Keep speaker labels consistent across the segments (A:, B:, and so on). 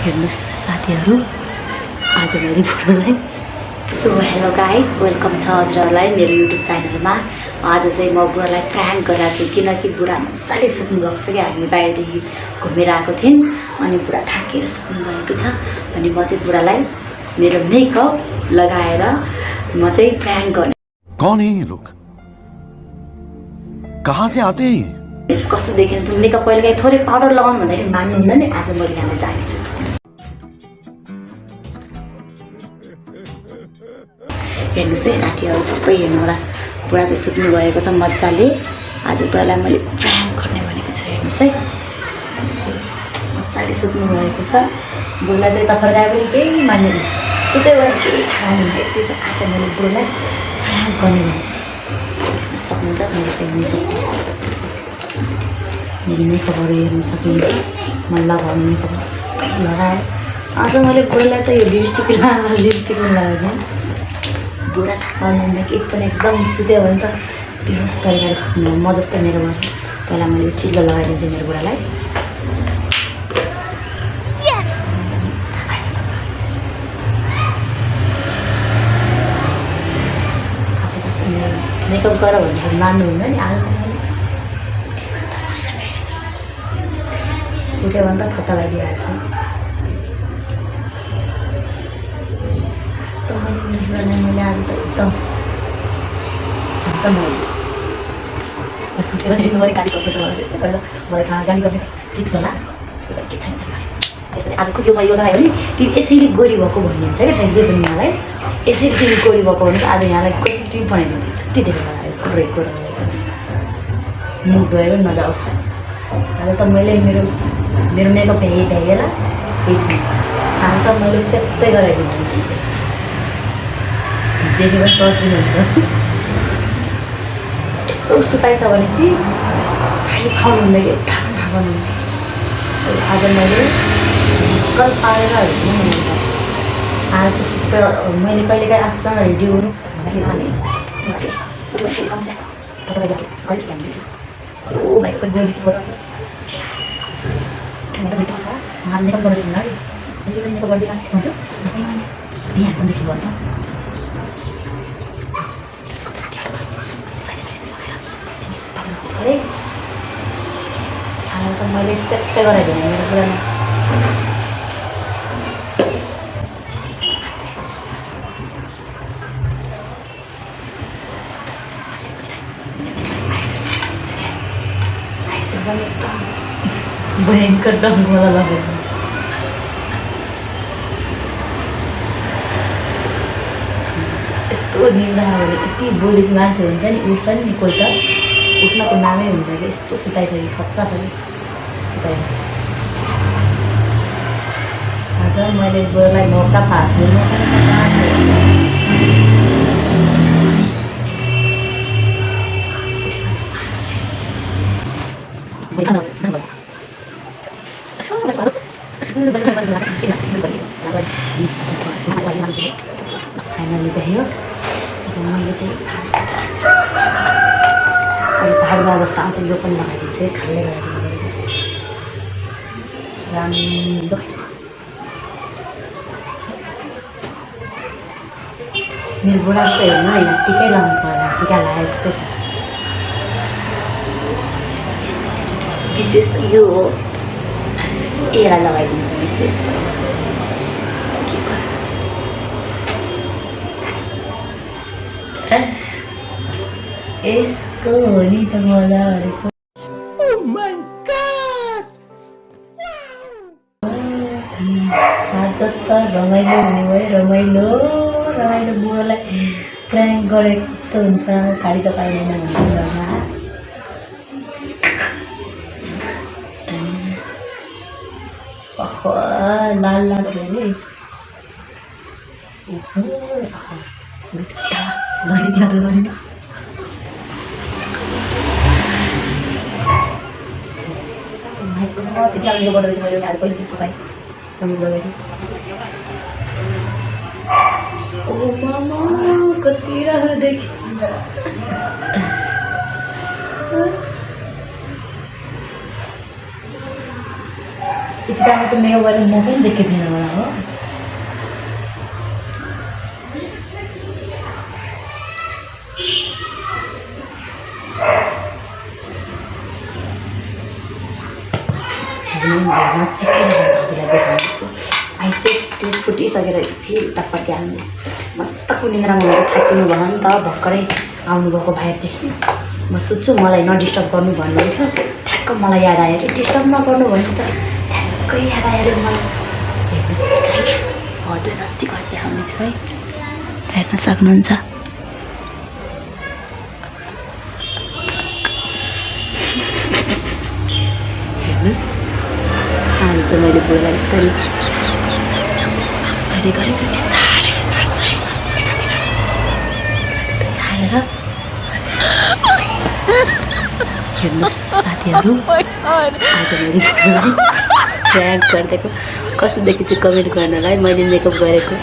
A: हेर्नुहोस् साथीहरू, आज मैले बुढोलाई सो हेलो गाइज, वेलकम छ हजुरहरूलाई मेरो युट्युब च्यानलमा। आज चाहिँ म बुढालाई प्र्याङ्क गरेर छु किनकि बुढा मजाले सुत्नु भएको छ कि हामी बाहिरदेखि घुमेर आएको थियौँ अनि बुढा थाकेर सुत्नु भएको छ अनि म चाहिँ बुढालाई मेरो मेकअप लगाएर म चाहिँ प्र्याङ्क गर्ने।
B: कौन है ये लोग, कहाँ से आते हैं?
A: कस्तो देखिन त मेकअप कहिलेकाहीँ थोरै पाउडर लगाउनु भन्दाखेरि मान्नुहुन्न नि। आज मैले यहाँ जानेछु। हेर्नुहोस् है साथीहरू, सबै हेर्नु होला। बुढा चाहिँ सुत्नु भएको छ मजाले। आज बुढालाई मैले प्र्याङ्क गर्ने भनेको छु। हेर्नुहोस् है, मजाले सुत्नु भएको छ। बुढालाई चाहिँ त फर्काए पनि केही मान्दैन, सुत्यो भने केही थाहा हुँदैन। यति आज मैले बुढालाई प्र्याङ्क गर्ने भनेको छु। सक्नुहुन्छ मैले चाहिँ मेरो मेकअपहरू हेर्नु सक्नुहुन्छ। म लगाउने मेकअप सबै लगाएँ। आज मैले बुढालाई त यो लिपस्टिक पनि लगाएको बुढा थाहा केही पनि एकदम सुत्यो भने त बेहोस तरिकाले सक्नु। म जस्तै मेरो भयो पहिला मैले चिल्लो लगाइदिन्छु मेरो बुढालाई। मेकअप गर भन्दाखेरि मान्नुहुन्न नि। आज उठ्यो भने त थत्ता लगाइदिइहाल्छ। मैले आज त एकदम मैले गाली गर्छु त्यस्तै पहिला मलाई गाली गर्ने फिक्स होला के छैन। त्यसपछि आजको यो यो लगायो भने तिमी यसरी गोरी भएको भनिन्छ क्या जहिले पनि मलाई। यसरी तिमी गोरी भएको भने आज यहाँलाई गोरी टिम बनाइदिन्छ। यति धेरै लगायो कुरेको मुख गयो पनि नजाओस्। आज त मैले मेरो मेकअप भ्याइएला केही छैन। आज त मैले सेप्टै गराइदिन्छु। देखेर सजिलो हुन्छ। यस्तो सुताइ छ भने चाहिँ खालि खाउनु हुँदैन कि ठाक्नु आज मैले कल पारेर आज त्यस्तो मैले कहिलेकाहीँ आफूसँग रेडी हुनु भन्दाखेरि मेकअप गरिदिनु है जहिले पनि मेकअप गरिदिनु हुन्छ दिइहाल्छदेखि भन्नु। आज त मैले सेप्टै गराइदिएँ मेरो बुढामा। भयङ्कर डङ्गोला लगाउँछ। यस्तो निन्द्रा भने यति बोलिस मान्छे हुन्छ नि, उठ्छन् नि कोही त उठ्नको नामै हुँदैन कि यस्तो सुताइ छ कि खतरा छ कि सुताइ। आज मैले बुढालाई मौका पाएको फाइनली भयो। मैले चाहिँ भागमा जस्तो आउँछ यो पनि लगाइदिन्छु। खाल्ले लगाइदिनु राम्रो। मेरो बुढाको त हेर्नु होइन टिकै लगाउनु पर्यो। टिका लगाए जस्तो छ। विशेष यो हो, यसलाई लगाइदिन्छु विशेष। यसको हो नि त मजा गरेको। आज त रमाइलो हुने भयो। रमाइलो बुढोलाई प्र्याङ्क गरेको जस्तो हुन्छ। गाडी त पाइँदैन घरमा। लाल लाल भयो नि। त्यति गर्दा चाहिँ मैले आज पहिलो चिप्को पाएँ लगाएछु। ओ मामा कति राम्रो देखि। यति राम्रो त मेकअप गरेर म पनि देखेको थिएन होला हो चिकन हजुरलाई देखाउँछु आइसे त्यो फुटिसकेर फेरि उता पट्याल्नु मस्तको निन्द्रामा हुँदा थाकिनु भयो नि त भर्खरै आउनुभएको बाहिरदेखि म सोध्छु मलाई नडिस्टर्ब गर्नु भन्नुहुन्थ्यो ठ्याक्क मलाई याद आयो कि डिस्टर्ब नगर्नु भने त ठ्याक्कै याद आयो मलाई हेर्नुहोस् हजुर नजिक देखाउनुहुन्छ है हेर्न सक्नुहुन्छ हेर्नुहोस् आज त मैले बुढोलाई यस्तरी गरेको बिस्तारै सारेर हेर्नुहोस् साथीहरू आज मैले बुढोलाई प्र्याङ्क गरिदिएको कस्तो देखिन्छ कमेन्ट गर्नलाई मैले मेकअप गरेको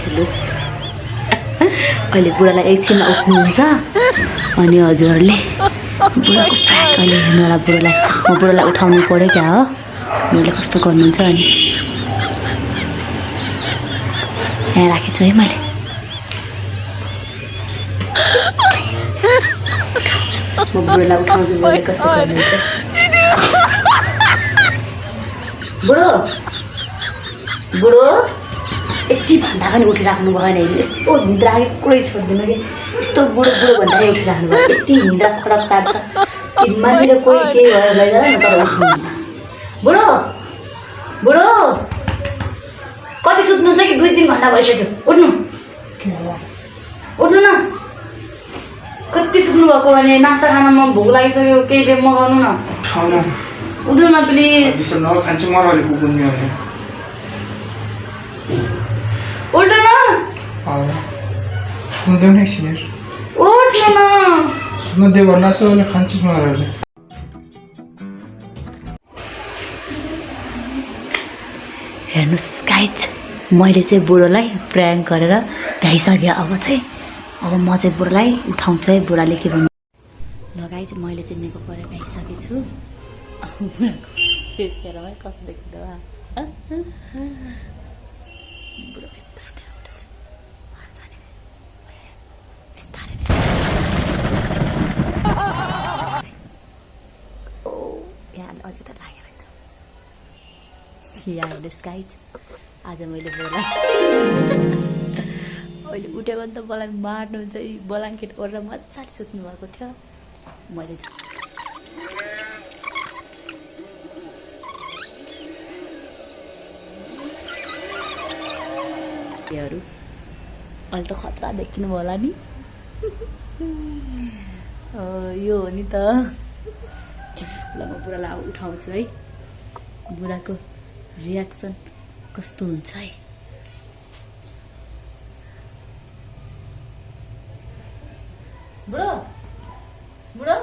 A: हेर्नुहोस् अहिले बुढालाई एकछिनमा उठ्नुहुन्छ अनि हजुरहरूले बुढाको फ्र्याक अहिले हेर्नु होला बुढोलाई म बुढोलाई उठाउनु पऱ्यो क्या हो मैले कस्तो गर्नुहुन्छ अनि यहाँ राखेको छु है मैले म बुढोलाई उठाउँछु बुढोले कस्तो गर्नुहुन्छ बुढो बुढो यति भन्दा पनि उठिराख्नु भएन यस्तो निद्रा कुरै छोड्दिनु कि यस्तो बुढो बुढो भन्दाखेरि उठिराख्नु भयो यति निद्रा खराब काट्छ कि मान्छेले कोही केही भयो लैजान न तर उठ्नुहुन्न बुढो बुढो कति सुत्नुहुन्छ कि 2-3 घन्टा भइसक्यो उठ्नु उठ्नु न कति सुत्नु भएको भने नास्ता खानामा भोक लागिसक्यो केहीले मगाउनु न उठ्नु न प्लिज उठ्नु न हेर्नुहोस् गाइज मैले चाहिँ बुढोलाई प्र्याङ्क गरेर भ्याइसकेँ अब म चाहिँ बुढोलाई उठाउँछु है बुढाले के भन्नु ल गाइज मैले चाहिँ मेकअप गरेर भ्याइसकेको छु बुढाको फेस हेरेर है कस्तो देखिँदो बुढो सुतेर उठेछ यहाँ अझै त लागेर रहेछ यहाँ हेर्नुहोस् गाइज आज मैले बुढोलाई अहिले उठ्यो भने त मलाई मार्नुहुन्छ ब्ल्याङ्केट ओढेर मजाले सुत्नु भएको थियो मैले अहिले त खतरा देखिनु होला नि यो हो नि त ल म बुढालाई अब उठाउँछु है बुढाको रियाक्सन कस्तो हुन्छ है बुढो बुढो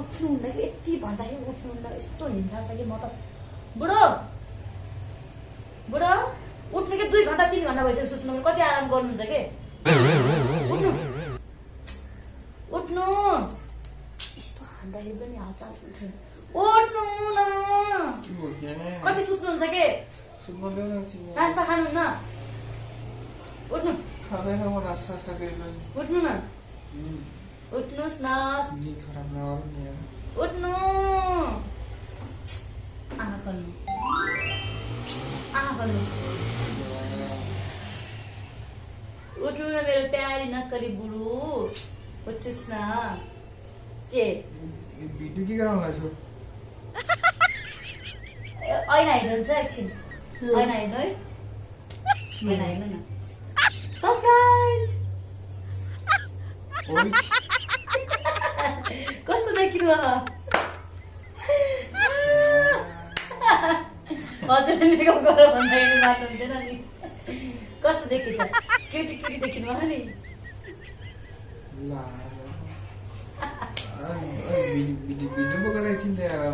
A: उठ्नुहुन्न कि यति भन्दाखेरि उठ्नुहुन्न यस्तो हिँड्छ कि म त बुढो बुढो उठ्नु कि 2 घन्टा 3 घन्टा भइसक्यो सुत्नु कति आराम गर्नुहुन्छ के उठ्नु उठ्नु यस्तो हान्दाखेरि पनि हालचाल हुन्छ उठ्नु न कति सुत्नुहुन्छ के नास्ता खानुहुन्न उठ्नु उठ्नु न उठ्नुहोस् न उठ्नु आँखा खोल्नु उठ्नु न मेरो प्यारी नक्कली बुढो उठ्नुहोस् न के
C: भिडियो के गराउनलाई छु
A: ऐना हेर्नुहुन्छ एकछिन ऐना हेर्नु है ऐना हेर्नु न सरप्राइज कस्तो देखिनु हजुरले मेकअप गर भन्दाखेरि मान्नुहुन्थेन नि कस्तो देखिन्छ क्युटी क्युटी देखिनु भयो नि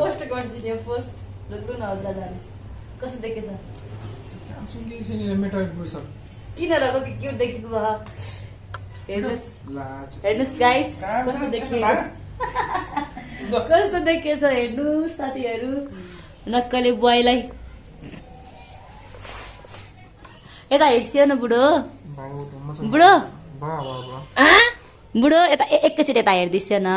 A: पोस्ट गरिदिने पोस्ट लु न दादा कस्तो देखिन्छ किन रको कि क्युट देखिनु भयो हेर्नुहोस् गाइज कस्तो देखियो कस्तो देखिएछ हेर्नु साथीहरू नक्कले बुवाईलाई यता हेर्सियो न बुढो बुढो बुढो यता एकैचोटि यता हेर्दैछ न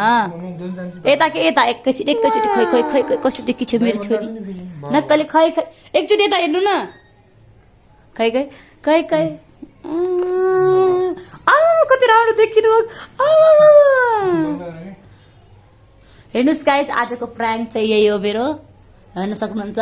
A: यता के यता एकैचोटि खै खै खै खै कस्तो देखिन्छ मेरो छोरी नक्कले खै खै एकचोटि यता हेर्नु न खै खै खै खै कति राम्रो देखिनु हेर्नुहोस् गाइज आजको प्राङ्क चाहिँ यही हो मेरो हेर्न सक्नुहुन्छ